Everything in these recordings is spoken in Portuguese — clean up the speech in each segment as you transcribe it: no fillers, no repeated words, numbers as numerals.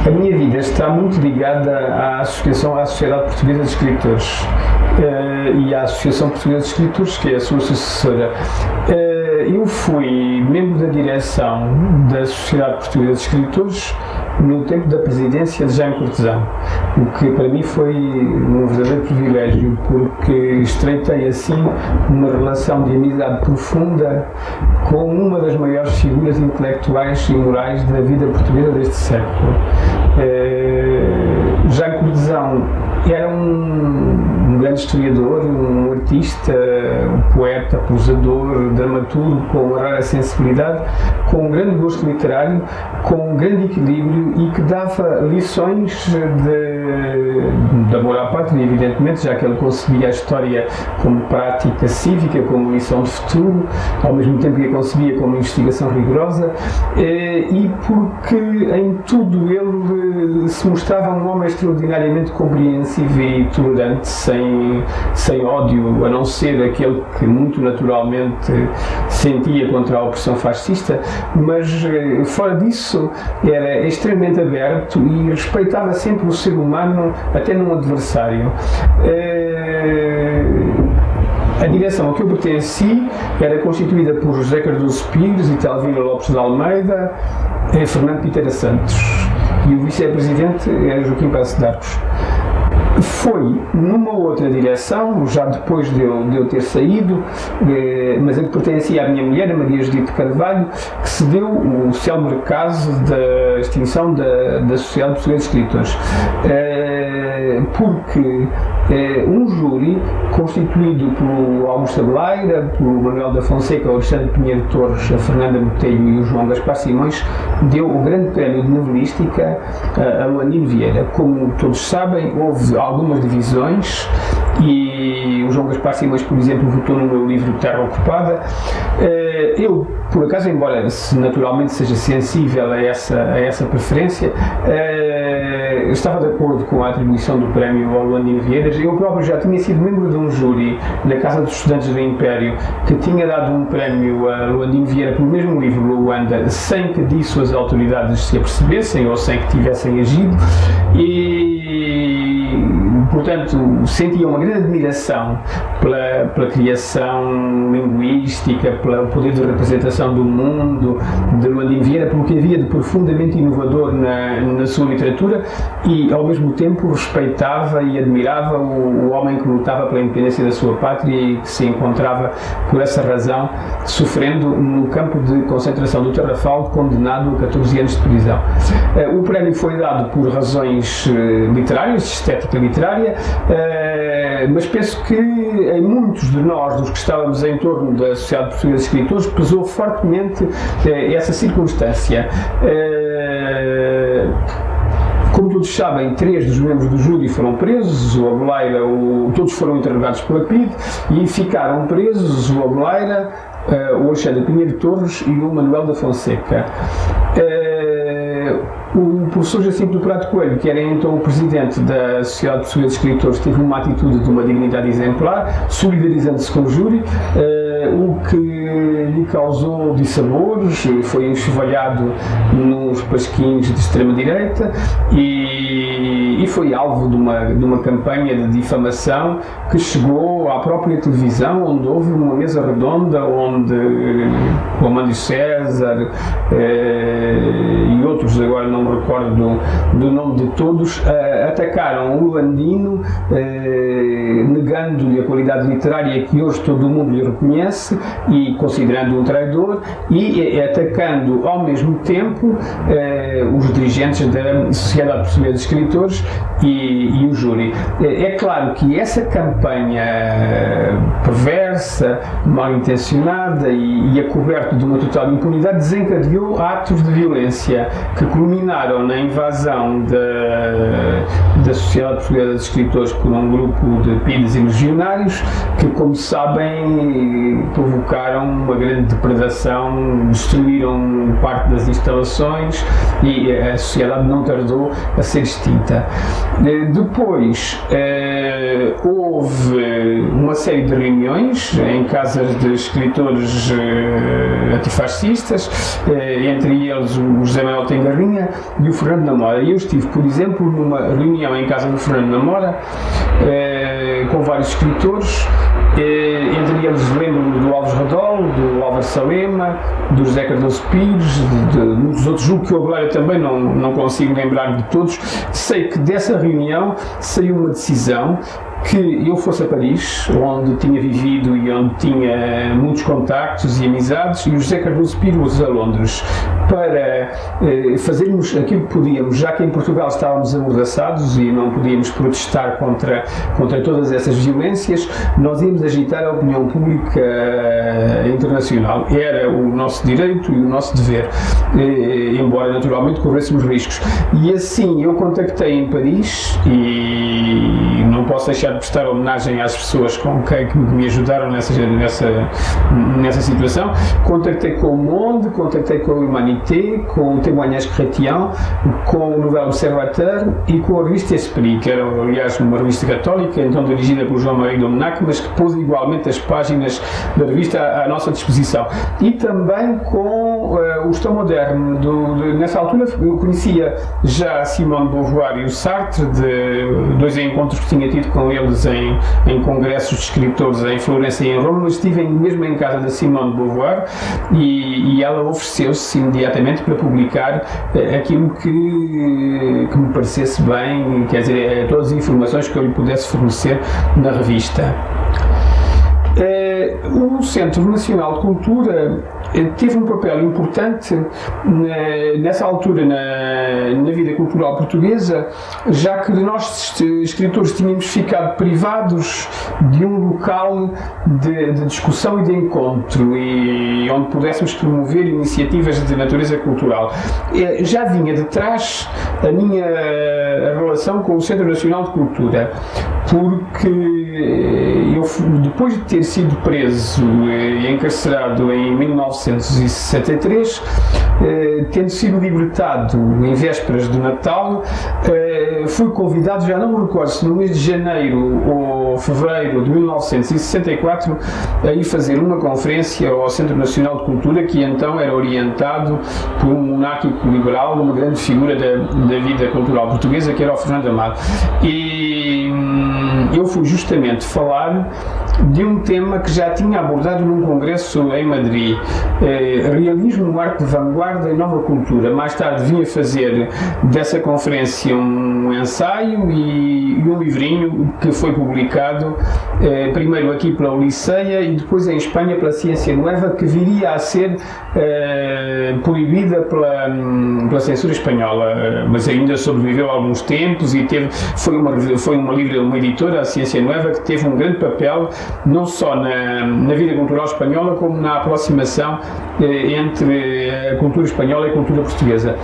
A minha vida está muito ligada à Sociedade Portuguesa de Escritores e à Associação Portuguesa de Escritores, que é a sua sucessora. Eu fui membro da direção da Sociedade Portuguesa de Escritores no tempo da presidência de Jaime Cortesão, o que para mim foi um verdadeiro privilégio, porque estreitei assim uma relação de amizade profunda com uma das maiores figuras intelectuais e morais da vida portuguesa deste século. Jaime Cortesão era um grande historiador, um artista, um poeta, prosador, dramaturgo com uma rara sensibilidade, com um grande gosto literário, com um grande equilíbrio e que dava lições de amor à pátria, evidentemente, já que ele concebia a história como prática cívica, como lição de futuro, ao mesmo tempo que a concebia como investigação rigorosa, e porque em tudo ele se mostrava um homem extraordinariamente compreensivo e tolerante, sem ódio, a não ser aquele que muito naturalmente sentia contra a opressão fascista, mas fora disso era extremamente aberto e respeitava sempre o ser humano, até num adversário. A direção a que eu pertenci era constituída por José Cardoso Pires, Italvino Lopes de Almeida, Fernando Piteira Santos, e o vice-presidente era Joaquim Passo de Arcos. Foi numa outra direção, já depois de eu ter saído, mas a que pertencia à minha mulher, a Maria Judite Carvalho, que se deu o célebre caso da extinção da Sociedade Portuguesa de Escritores. Porque um júri constituído pelo Augusto Abeleira, pelo Manuel da Fonseca, o Alexandre Pinheiro Torres, a Fernanda Botelho e o João Gaspar Simões, deu o grande prémio de novelística a Luandino Vieira. Como todos sabem, houve algumas divisões e o João Gaspar Simões, por exemplo, votou no meu livro Terra Ocupada. Eu, por acaso, embora naturalmente seja sensível a essa preferência, estava de acordo com a atribuição do prémio ao Luandino Vieira. Eu próprio já tinha sido membro de um júri na Casa dos Estudantes do Império que tinha dado um prémio a Luandino Vieira pelo mesmo livro, Luanda, sem que disso as autoridades se apercebessem ou sem que tivessem agido, e portanto sentia uma grande admiração pela criação linguística, pelo poder de representação do mundo de Luandino Vieira, pelo que havia de profundamente inovador na sua literatura, e ao mesmo tempo respeitava e admirava o homem que lutava pela independência da sua pátria e que se encontrava, por essa razão, sofrendo no campo de concentração do Tarrafal, condenado a 14 anos de prisão. O prémio foi dado por razões literárias, de estética literária, mas penso que em muitos de nós, dos que estávamos em torno da Sociedade Portuguesa de Escritores, pesou fortemente essa circunstância. Como todos sabem, 3 dos membros do júri foram presos, o Abeleira, todos foram interrogados pela PIDE e ficaram presos o Abeleira, o Alexandre Pinheiro Torres e o Manuel da Fonseca. O professor Jacinto do Prado Coelho, que era então o presidente da Sociedade Portuguesa de Escritores, teve uma atitude de uma dignidade exemplar, solidarizando-se com o júri, o que lhe causou dissabores, foi enxovalhado nos pasquins de extrema-direita e foi alvo de uma campanha de difamação que chegou à própria televisão, onde houve uma mesa redonda onde o Amândio César e outros, agora não me recordo do nome de todos, atacaram o Luandino, negando-lhe a qualidade literária que hoje todo o mundo lhe reconhece e considerando um traidor, e atacando ao mesmo tempo os dirigentes da Sociedade Portuguesa de Escritores e o júri. É claro que essa campanha perversa, mal intencionada e acoberta de uma total impunidade desencadeou atos de violência que culminaram na invasão da Sociedade Portuguesa de Escritores por um grupo de PIDES e legionários que, como sabem, provocaram uma grande depredação, destruíram parte das instalações e a sociedade não tardou a ser extinta. Depois houve uma série de reuniões em casas de escritores antifascistas, entre eles o José Manuel Tengarrinha e o Fernando Namora. Eu estive, por exemplo, numa reunião em casa do Fernando Namora com vários escritores, entre eles lembro-me do Alves Redol, do Álvaro Salema, do José Cardoso Pires, de muitos outros, julgo que eu agora também não consigo lembrar de todos. Sei que dessa reunião saiu uma decisão que eu fosse a Paris, onde tinha vivido e onde tinha muitos contactos e amizades, e o José Cardoso Pires a Londres, para fazermos aquilo que podíamos, já que em Portugal estávamos amordaçados e não podíamos protestar contra todas essas violências. Nós íamos agitar a opinião pública internacional. Era o nosso direito e o nosso dever, embora naturalmente corrêssemos riscos. E assim eu contactei em Paris, e não posso deixar de prestar homenagem às pessoas que me ajudaram nessa situação. Contactei com o Monde, contactei com o Humanité, com o Témoignage Chrétien, com o Nouvel Observateur e com a revista Esprit, que era, aliás, uma revista católica, então dirigida por João Maria Domenac, mas que pôs igualmente as páginas da revista à nossa disposição. E também com o Estão Moderno. Nessa altura eu conhecia já Simone de Beauvoir e o Sartre, de dois encontros que tinha tido com eles em congressos de escritores em Florença e em Roma, mas estive mesmo em casa da Simone de Beauvoir e ela ofereceu-se imediatamente para publicar aquilo que me parecesse bem, quer dizer, todas as informações que eu lhe pudesse fornecer na revista. O Centro Nacional de Cultura teve um papel importante nessa altura na vida cultural portuguesa, já que nós escritores tínhamos ficado privados de um local de discussão e de encontro, e onde pudéssemos promover iniciativas de natureza cultural. Já vinha de trás a minha relação com o Centro Nacional de Cultura, porque eu, depois de ter sido preso e encarcerado em 1963, tendo sido libertado em vésperas do Natal, fui convidado, já não me recordo se no mês de janeiro ou fevereiro de 1964, a ir fazer uma conferência ao Centro Nacional de Cultura, que então era orientado por um monárquico liberal, uma grande figura da vida cultural portuguesa, que era o Fernando Amado. E eu fui justamente falar de um tema que já tinha abordado num congresso em Madrid, realismo, arte de vanguarda e nova cultura. Mais tarde vinha fazer dessa conferência um ensaio e um livrinho que foi publicado primeiro aqui pela Oliceia e depois em Espanha pela Ciência Nueva, que viria a ser proibida pela censura espanhola, mas ainda sobreviveu alguns tempos e foi uma editora, a Ciência Nueva, que teve um grande papel não só na vida cultural espanhola, como na aproximação entre a cultura espanhola e a cultura portuguesa.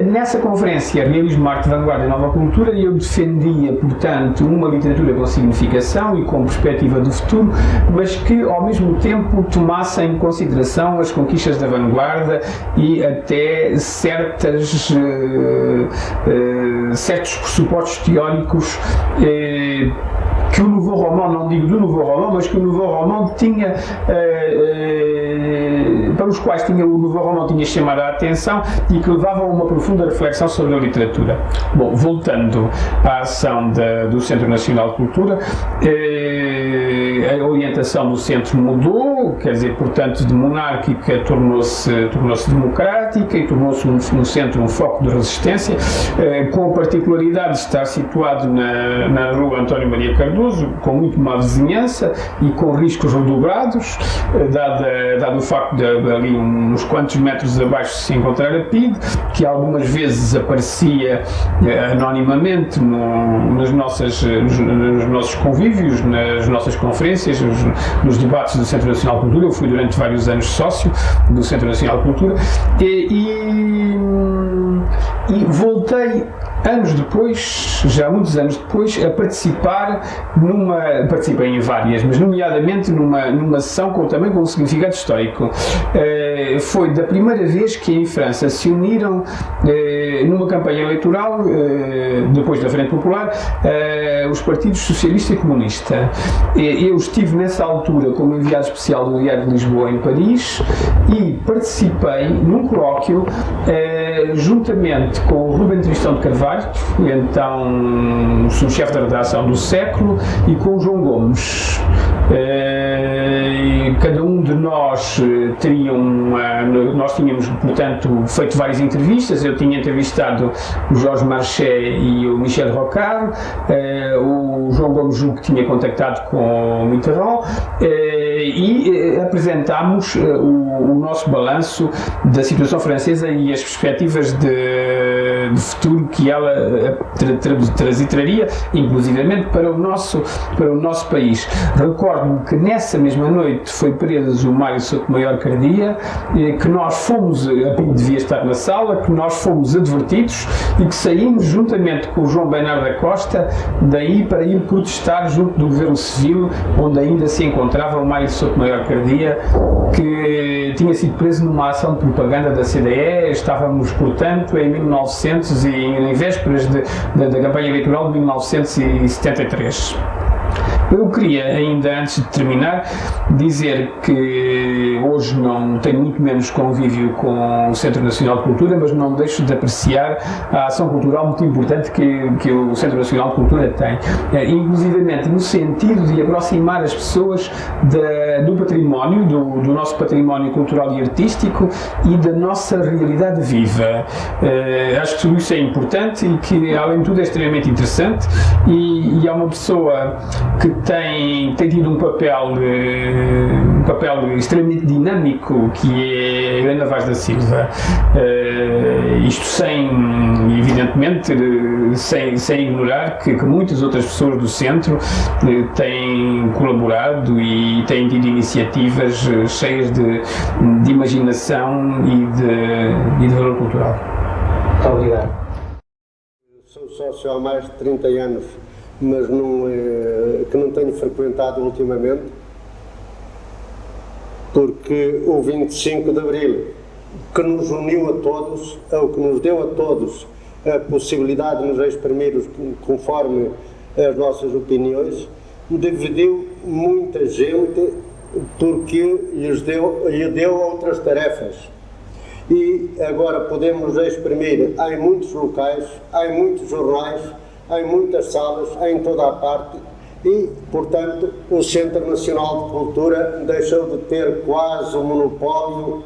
Nessa conferência, Realismo, Arte, Vanguarda e Nova Cultura, eu defendia, portanto, uma literatura com significação e com perspectiva do futuro, mas que, ao mesmo tempo, tomasse em consideração as conquistas da vanguarda e até certos pressupostos teóricos que o Nouveau Roman, não digo do Nouveau Roman, mas que o Nouveau Roman tinha, para os quais o Nouveau Roman tinha chamado a atenção e que levavam a uma profunda reflexão sobre a literatura. Bom, voltando à ação do Centro Nacional de Cultura, a orientação do centro mudou, quer dizer, portanto, de monárquica tornou-se democrática e tornou-se um centro, um foco de resistência, com a particularidade de estar situado na rua António Maria Cardoso, com muito má vizinhança e com riscos redobrados, dado o facto de ali uns quantos metros abaixo se encontrar a PIDE, que algumas vezes aparecia anonimamente nos nossos convívios, nas nossas conferências, nos debates do Centro Nacional de Cultura. Eu fui durante vários anos sócio do Centro Nacional de Cultura e voltei anos depois, já muitos anos depois, a participei em várias, mas nomeadamente numa sessão também com um significado histórico. Foi da primeira vez que em França se uniram numa campanha eleitoral, depois da Frente Popular, os partidos socialista e comunista. Eu estive nessa altura como enviado especial do Diário de Lisboa em Paris e participei num colóquio juntamente com o Rubem Tristão de Carvalho, então subchefe da redação do Século, e com o João Gomes. Cada um de nós nós tínhamos, portanto, feito várias entrevistas. Eu tinha entrevistado o Jorge Marchais e o Michel Rocard, o João Gomes julgo que tinha contactado com o Mitterrand, e apresentámos o nosso balanço da situação francesa e as perspectivas de futuro que ela traria, inclusivamente para o nosso país. Recordo-me que nessa mesma noite foi preso o Mário Sotomayor Cardia, que nós fomos, a PIDE devia estar na sala, que nós fomos advertidos e que saímos juntamente com o João Bernardo da Costa daí para ir protestar junto do Governo Civil, onde ainda se encontrava o Mário Sotomayor Cardia, que tinha sido preso numa ação de propaganda da CDE. Estávamos, portanto, em 1900 e em vésperas da campanha eleitoral de 1973. Eu queria, ainda antes de terminar, dizer que hoje não tenho muito menos convívio com o Centro Nacional de Cultura, mas não deixo de apreciar a ação cultural muito importante que o Centro Nacional de Cultura tem, inclusivamente no sentido de aproximar as pessoas do património, do nosso património cultural e artístico e da nossa realidade viva. Acho que tudo isso é importante e que, além de tudo, é extremamente interessante, e há uma pessoa que tem tido um papel extremamente dinâmico, que é a Helena Vaz da Silva. Isto evidentemente, sem ignorar que muitas outras pessoas do centro têm colaborado e têm tido iniciativas cheias de imaginação e de valor cultural. Muito obrigado. Sou sócio há mais de 30 anos, mas que não tenho frequentado ultimamente, porque o 25 de Abril, que nos uniu a todos, ou que nos deu a todos a possibilidade de nos exprimirmos conforme as nossas opiniões, dividiu muita gente porque lhe deu outras tarefas. E agora podemos exprimir em muitos locais, em muitos jornais, em muitas salas, em toda a parte, e, portanto, o Centro Nacional de Cultura deixou de ter quase o monopólio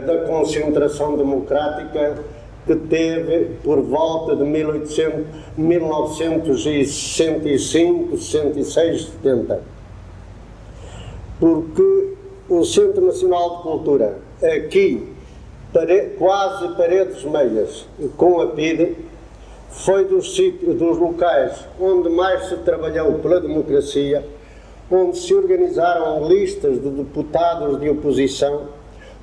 da concentração democrática que teve por volta de 1965, 66, 70. Porque o Centro Nacional de Cultura, aqui, quase paredes meias com a PIDE, foi dos locais onde mais se trabalhou pela democracia, onde se organizaram listas de deputados de oposição,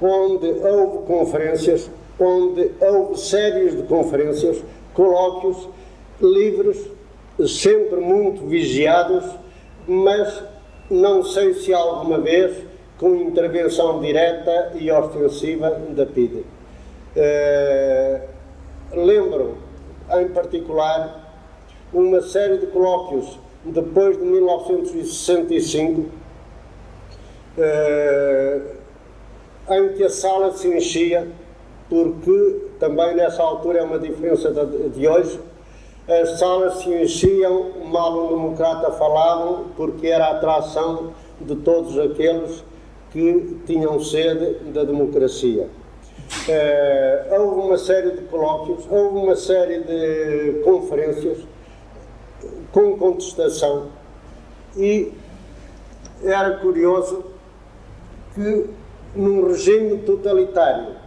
onde houve conferências, onde houve séries de conferências, colóquios livres, sempre muito vigiados, mas não sei se alguma vez com intervenção direta e ostensiva da PIDE. Lembro, em particular, uma série de colóquios depois de 1965, em que a sala se enchia, porque também nessa altura é uma diferença de hoje, as salas se enchiam, mal um democrata falavam, porque era a atração de todos aqueles que tinham sede da democracia. Houve uma série de colóquios, houve uma série de conferências com contestação, e era curioso que num regime totalitário,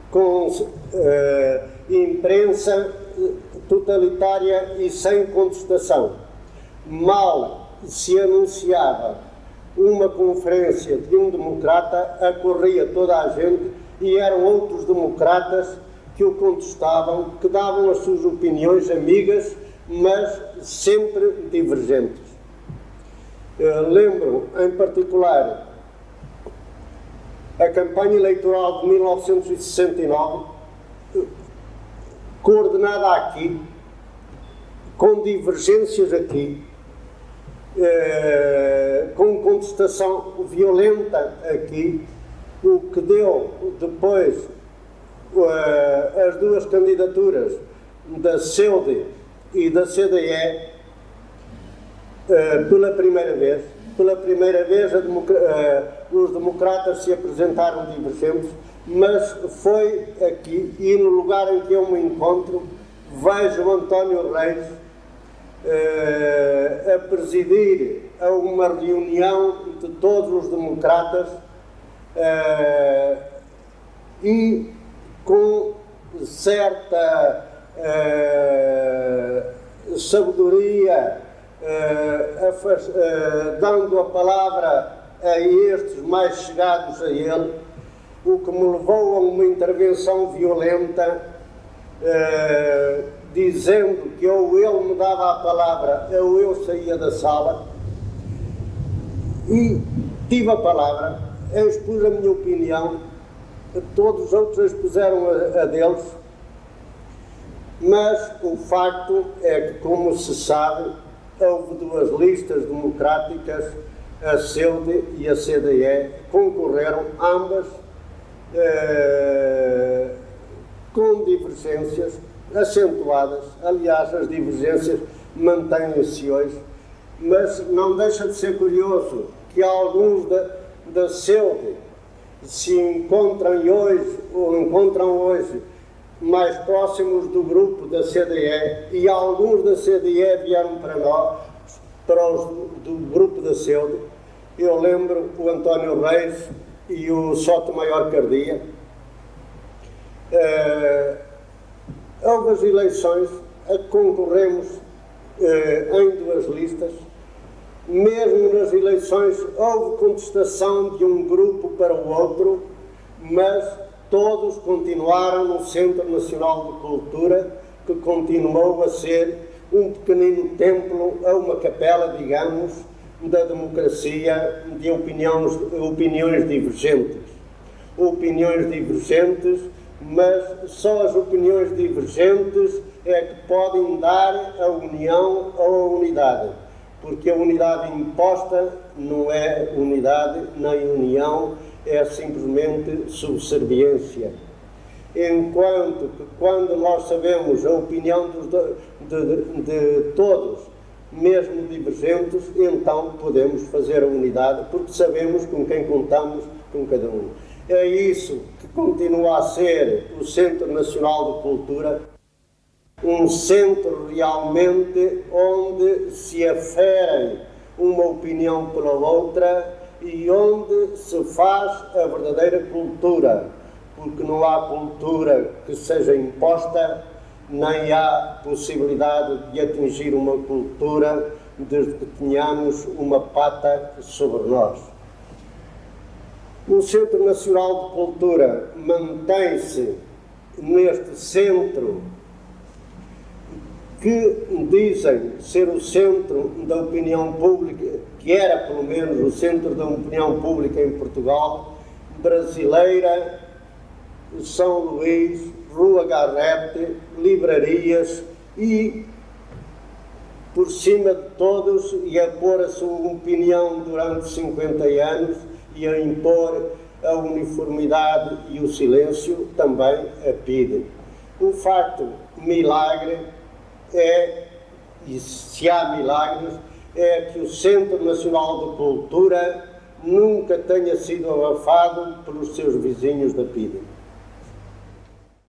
com imprensa totalitária e sem contestação, mal se anunciava uma conferência de um democrata, acorria toda a gente, e eram outros democratas que o contestavam, que davam as suas opiniões amigas, mas sempre divergentes. Lembro, em particular, a campanha eleitoral de 1969, coordenada aqui, com divergências aqui, com contestação violenta aqui, o que deu depois as duas candidaturas da CEUD e da CDE pela primeira vez. Pela primeira vez os democratas se apresentaram divergentes, mas foi aqui, e no lugar em que eu me encontro, vejo o António Reis a presidir a uma reunião de todos os democratas e com certa sabedoria, dando a palavra a estes mais chegados a ele, o que me levou a uma intervenção violenta, dizendo que ou ele me dava a palavra ou eu saía da sala, e tive a palavra, expus a minha opinião, todos os outros expuseram a deles, mas o facto é que, como se sabe, houve duas listas democráticas, a CEUD e a CDE, concorreram ambas com divergências acentuadas. Aliás, as divergências mantêm-se hoje, mas não deixa de ser curioso que alguns da CEUD se encontram hoje mais próximos do grupo da CDE, e alguns da CDE vieram para nós, para os do grupo da CEUD. Eu lembro o António Reis e o Sotomayor Cardia. Houve as eleições, concorremos em duas listas. Mesmo nas eleições houve contestação de um grupo para o outro, mas todos continuaram no Centro Nacional de Cultura, que continuou a ser um pequenino templo, uma capela, digamos, da democracia, de opiniões divergentes. Opiniões divergentes, mas só as opiniões divergentes é que podem dar a união ou a unidade, porque a unidade imposta não é unidade nem união, é simplesmente subserviência. Enquanto que, quando nós sabemos a opinião de todos, mesmo divergentes, então podemos fazer a unidade, porque sabemos com quem contamos, com cada um. É isso que continua a ser o Centro Nacional de Cultura, um centro realmente onde se aferem uma opinião pela outra e onde se faz a verdadeira cultura, porque não há cultura que seja imposta, nem há possibilidade de atingir uma cultura desde que tenhamos uma pata sobre nós. O Centro Nacional de Cultura mantém-se neste centro que dizem ser o centro da opinião pública, que era pelo menos o centro da opinião pública em Portugal, brasileira, São Luís, Rua Garrete, livrarias e, por cima de todos, e a pôr a sua opinião durante 50 anos e a impor a uniformidade e o silêncio, também a PIDE. O facto milagre é, e se há milagres, é que o Centro Nacional de Cultura nunca tenha sido abafado pelos seus vizinhos da PIDE.